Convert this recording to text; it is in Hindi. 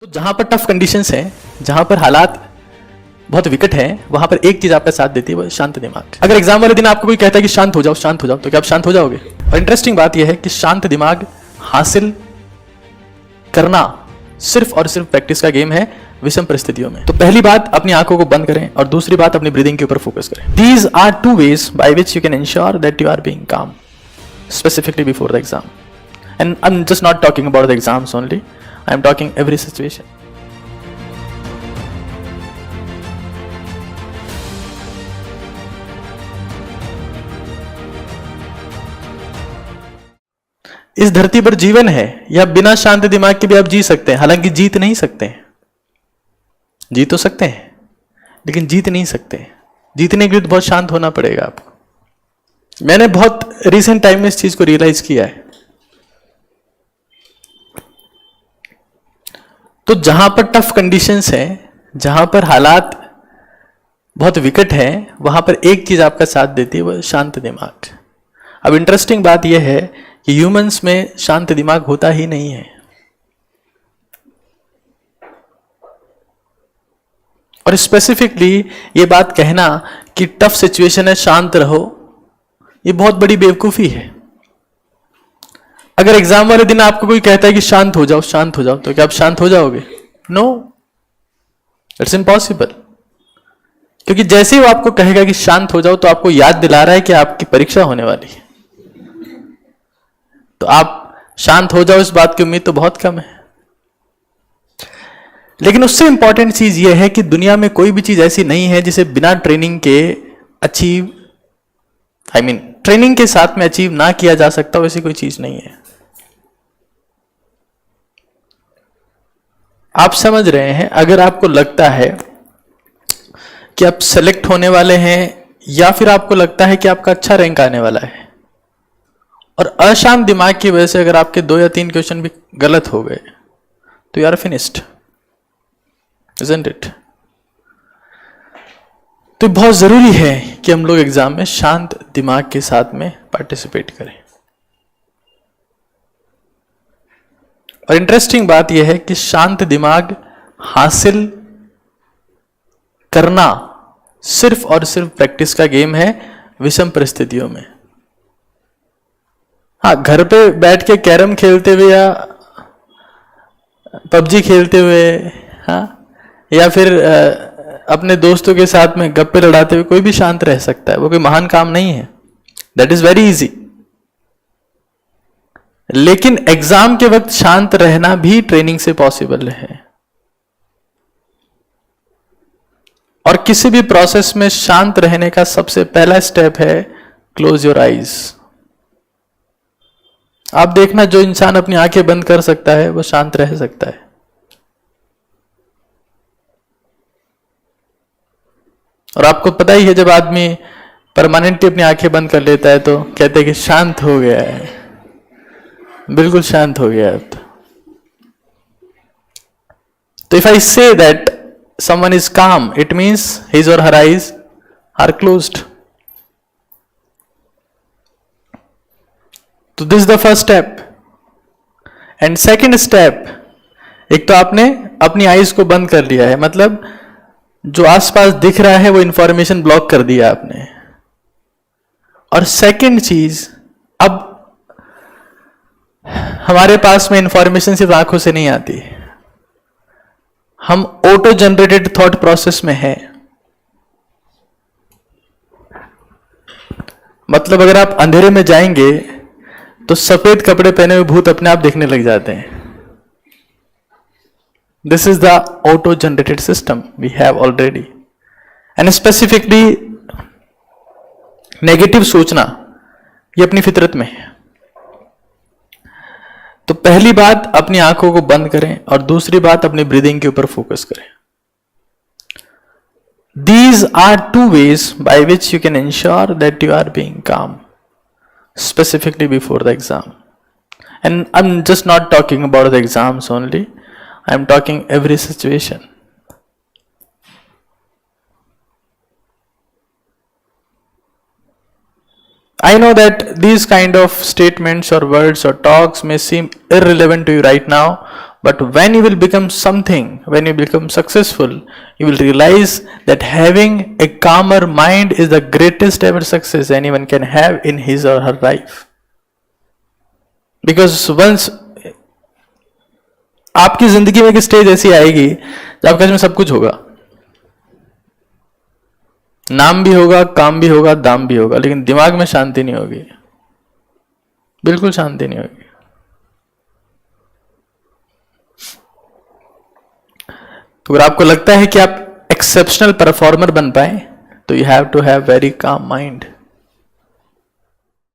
तो जहां पर टफ कंडीशंस हैं, जहां पर हालात बहुत विकट हैं, वहां पर एक चीज आपका साथ देती है, वो शांत दिमाग। अगर एग्जाम वाले दिन आपको कोई कहता है कि शांत हो जाओ, तो क्या आप शांत हो जाओगे? और इंटरेस्टिंग बात यह है कि शांत दिमाग हासिल करना सिर्फ और सिर्फ प्रैक्टिस का गेम है विषम परिस्थितियों में। तो पहली बात, अपनी आंखों को बंद करें, और दूसरी बात, अपनी ब्रीदिंग के ऊपर फोकस करें। These are two ways by which you can ensure that you are being calm, specifically before the exam. And I'm just not talking about the exams only, I'm talking every situation. इस धरती पर जीवन है, या बिना शांत दिमाग के भी आप जी सकते हैं। हालांकि जीत नहीं सकते, जी तो सकते हैं लेकिन जीत नहीं सकते। जीतने के लिए तो बहुत शांत होना पड़ेगा आपको। मैंने बहुत रिसेंट टाइम में इस चीज को रियलाइज किया है। तो जहां पर टफ कंडीशंस हैं, जहां पर हालात बहुत विकट हैं, वहां पर एक चीज आपका साथ देती है, वो शांत दिमाग। अब इंटरेस्टिंग बात यह है कि ह्यूमंस में शांत दिमाग होता ही नहीं है। और स्पेसिफिकली ये बात कहना कि टफ सिचुएशन है शांत रहो, ये बहुत बड़ी बेवकूफी है। अगर एग्जाम वाले दिन आपको कोई कहता है कि शांत हो जाओ, तो क्या आप शांत हो जाओगे? No, it's impossible. क्योंकि जैसे ही वो आपको कहेगा कि शांत हो जाओ, तो आपको याद दिला रहा है कि आपकी परीक्षा होने वाली है। तो आप शांत हो जाओ, इस बात की उम्मीद तो बहुत कम है। लेकिन उससे इंपॉर्टेंट चीज यह है कि दुनिया में कोई भी चीज ऐसी नहीं है जिसे बिना ट्रेनिंग के अचीव, ट्रेनिंग के साथ में अचीव ना किया जा सकता, वैसी कोई चीज नहीं है। आप समझ रहे हैं? अगर आपको लगता है कि आप सेलेक्ट होने वाले हैं, या फिर आपको लगता है कि आपका अच्छा रैंक आने वाला है, और अशांत दिमाग की वजह से अगर आपके 2 या 3 क्वेश्चन भी गलत हो गए, तो you are finished, isn't it? तो बहुत जरूरी है कि हम लोग एग्जाम में शांत दिमाग के साथ में पार्टिसिपेट करें। और इंटरेस्टिंग बात यह है कि शांत दिमाग हासिल करना सिर्फ और सिर्फ प्रैक्टिस का गेम है विषम परिस्थितियों में। हाँ, घर पे बैठ के कैरम खेलते हुए या पबजी खेलते हुए, हाँ, या फिर अपने दोस्तों के साथ में गप्पे लड़ाते हुए कोई भी शांत रह सकता है। वो कोई महान काम नहीं है, दैट इज वेरी इजी। लेकिन एग्जाम के वक्त शांत रहना भी ट्रेनिंग से पॉसिबल है। और किसी भी प्रोसेस में शांत रहने का सबसे पहला स्टेप है क्लोज योर आईज। आप देखना, जो इंसान अपनी आंखें बंद कर सकता है वो शांत रह सकता है। और आपको पता ही है, जब आदमी परमानेंटली अपनी आंखें बंद कर लेता है तो कहते हैं कि शांत हो गया है, बिल्कुल शांत हो गया है। तो if I say that someone is calm, it means his or her eyes are closed. तो this is the first step. And second step, एक तो आपने अपनी आईज को बंद कर लिया है, मतलब जो आसपास दिख रहा है वो इंफॉर्मेशन ब्लॉक कर दिया आपने। और सेकंड चीज, अब हमारे पास में इंफॉर्मेशन सिर्फ आंखों से नहीं आती, हम ऑटो जनरेटेड थॉट प्रोसेस में है। मतलब अगर आप अंधेरे में जाएंगे तो सफेद कपड़े पहने हुए भूत अपने आप दिखने लग जाते हैं। This is the auto generated system we have already. And specifically negative सोचना, ये अपनी फितरत में है। तो पहली बात, अपनी आंखों को बंद करें, और दूसरी बात, अपनी ब्रीदिंग के ऊपर फोकस करें। These are two ways by which you can ensure that you are being calm, specifically before the exam. And I'm just not talking about the exams only, I'm talking every situation. I know that these kind of statements or words or talks may seem irrelevant to you right now, But when you will become something, when you become successful, you will realize that having a calmer mind is the greatest ever success anyone can have in his or her life. Because once आपकी जिंदगी में एक स्टेज ऐसी आएगी जब आपके में सब कुछ होगा, नाम भी होगा, काम भी होगा, दाम भी होगा, लेकिन दिमाग में शांति नहीं होगी, बिल्कुल शांति नहीं होगी. तो अगर आपको लगता है कि आप एक्सेप्शनल परफॉर्मर बन पाए, तो you have to have very calm mind.